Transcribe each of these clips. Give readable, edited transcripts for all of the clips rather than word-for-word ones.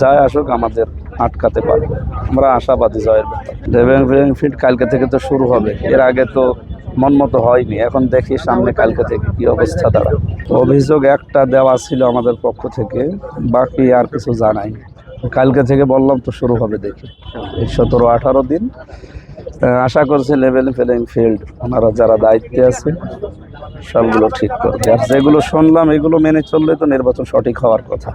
যাই আসুক আমাদের আটকাতে পারবে, আমরা আশাবাদী জয়ের ব্যাপারে। ড্রাইভিং ফিল্ড কালকে থেকে তো শুরু হবে, এর আগে তো মন মতো হয়নি। এখন দেখি সামনে কালকে থেকে কি অবস্থা দাঁড়ায়। অভিযোগ একটা দেওয়া ছিল আমাদের পক্ষ থেকে, বাকি আর কিছু জানাই। কালকে থেকে বললাম তো শুরু হবে, দেখি এই 17-18 দিন আশা করছি লেভেল প্লেইং ফিল্ড ওনারা যারা দায়িত্বে আছে সবগুলো ঠিক করবে। আর যেগুলো শুনলাম এগুলো মেনে চললে তো নির্বাচন সঠিক হওয়ার কথা।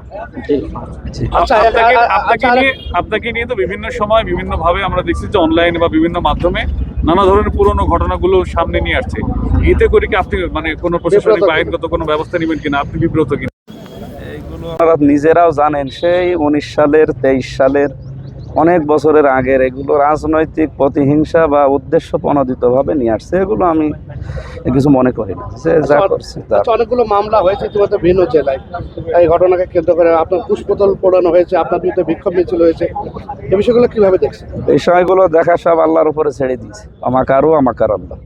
আপনাকে নিয়ে তো বিভিন্ন সময় বিভিন্ন ভাবে আমরা দেখছি যে অনলাইনে বা বিভিন্ন মাধ্যমে নানা ধরনের পুরনো ঘটনাগুলো সামনে নিয়ে আসছে। এতে করে কি আপনি মানে কোনো প্রশাসনিক বা আইনগত কোনো ব্যবস্থা নেবেন কিনা, আপনি বিব্রত কিনা? এইগুলো আপনারা নিজেরাও জানেন, সেই 19 সালের 23 সালের অনেক বছরের আগের এগুলো রাজনৈতিক প্রতিহিংসা বা উদ্দেশ্য প্রণোদিতভাবে নিয়ে আসছে। এগুলো আমি কিছু মনে করি না, যে যা করছে। অনেকগুলো মামলা হয়েছে ইতিমধ্যে ভিন্ন জেলায়, এই ঘটনাকে কেন্দ্র করে আপনার পুষ্পতল পোড়ানো হয়েছে, আপনার বিরুদ্ধে বিক্ষোভ মিছিল হয়েছে, এই বিষয়গুলো কিভাবে দেখছেন? বিষয়গুলো দেখা সব আল্লাহর উপরে ছেড়ে দিয়েছে। আমাকারও আমাকার আল্লাহ,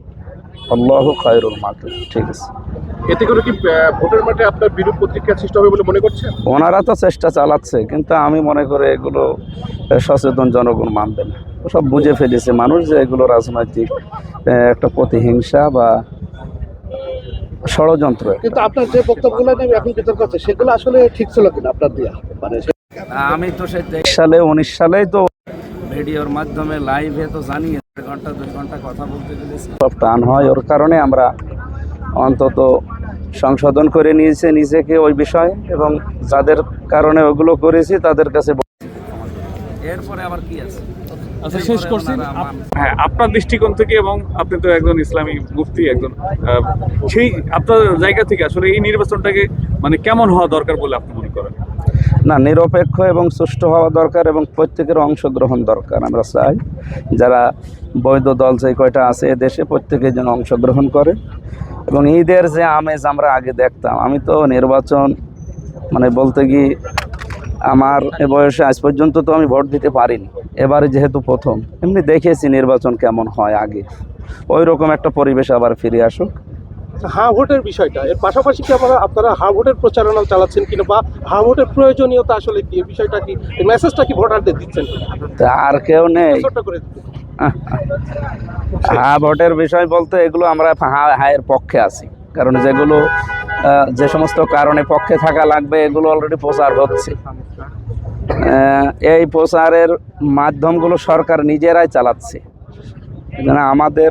আল্লাহু খায়রুল মাকির। ঠিক আছে, এতে করে কি ভোটের মাঠে আপনার বিরূপ প্রতিক্রিয়া সৃষ্টি হবে বলে মনে করছেন? ওনারা তো চেষ্টা চালাচ্ছে, কিন্তু আমি মনে করি এগুলো সচেতন জনগণ মানবে না। সব বুঝে ফেলেছে মানুষ যে এগুলো রাজনৈতিক একটা প্রতিহিংসা বা ষড়যন্ত্র। কিন্তু আপনার যে বক্তব্যগুলো নিয়ে এখন বিতর্ক হচ্ছে সেগুলো আসলে ঠিক ছিল কিনা আপনার দিয়া? মানে আমি তো সেই 23 সালে 19 সালেই তো ভিডিওর মাধ্যমে লাইভে তো জানিয়ে 1 ঘন্টা 2 ঘন্টা কথা বলতে গেলেছি, সব টান হয়। ওর কারণে আমরা অন্তত সংশোধন করে নিয়েছে নিজেকে ওই বিষয়ে, এবং যাদের কারণে ওগুলো করেছি তাদের কাছে এরপরে আবার কি আছে। আচ্ছা, শেষ করছি। হ্যাঁ, আপনার দৃষ্টিকোণ থেকে, এবং আপনি তো একজন ইসলামী মুফতি, একজন সেই আপনার জায়গা থেকে আসলে এই নির্বাচনটাকে মানে কেমন হওয়া দরকার বলে আপনি মনে করেন? না, নিরপেক্ষ এবং সুষ্ঠু হওয়া দরকার, এবং প্রত্যেকের অংশগ্রহণ দরকার। আমরা চাই যারা বৈধ দল যে কয়টা আছে এদেশে প্রত্যেকে যেন অংশগ্রহণ করে। এবং ঈদের যে আমেজ আমরা আগে দেখতাম, আমি তো নির্বাচন মানে বলতে গিয়ে আমার এ বয়সে আজ পর্যন্ত তো আমি ভোট দিতে পারিনি, এবারে যেহেতু প্রথম, এমনি দেখেছি নির্বাচন কেমন হয় আগে, ওই রকম একটা পরিবেশ আবার ফিরে আসুক। হ্যাঁ ভোটের বিষয়টা, এর পাশাপাশি কি আপনারা হ্যাঁ ভোটের প্রচারণা চালাচ্ছেন কিনা, বা হ্যাঁ ভোটের প্রয়োজনীয়তা আসলে কি, এই বিষয়টা কি, এই মেসেজটা কি ভোটারদের দিচ্ছেন? আর কেউ নেই ছোট করে হ্যাঁ ভোটের বিষয় বলতে এগুলো আমরা হায়ের পক্ষে আছি, কারণ যেগুলো যে সমস্ত কারণে পক্ষে থাকা লাগবে এগুলো অলরেডি প্রচার হচ্ছে। এই প্রচারের মাধ্যমগুলো সরকার নিজেরাই চালাচ্ছে। আমাদের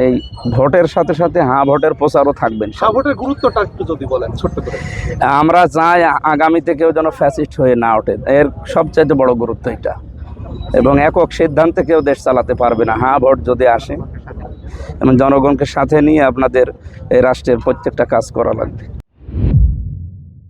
এই ভোটের সাথে সাথে হ্যাঁ ভোটের প্রচারও থাকবেন। হ্যাঁ ভোটের গুরুত্বটা একটু যদি বলেন ছোট্ট করে। আমরা চাই আগামীতে কেউ যেন ফ্যাসিস্ট হয়ে না ওঠে, এর সবচাইতে বড় গুরুত্ব এটা। এবং একক সিদ্ধান্তে কেউ দেশ চালাতে পারবে না। হ্যাঁ ভোট যদি আসে, এবং জনগণকে সাথে নিয়ে আপনাদের এই রাষ্ট্রের প্রত্যেকটা কাজ করা লাগবে।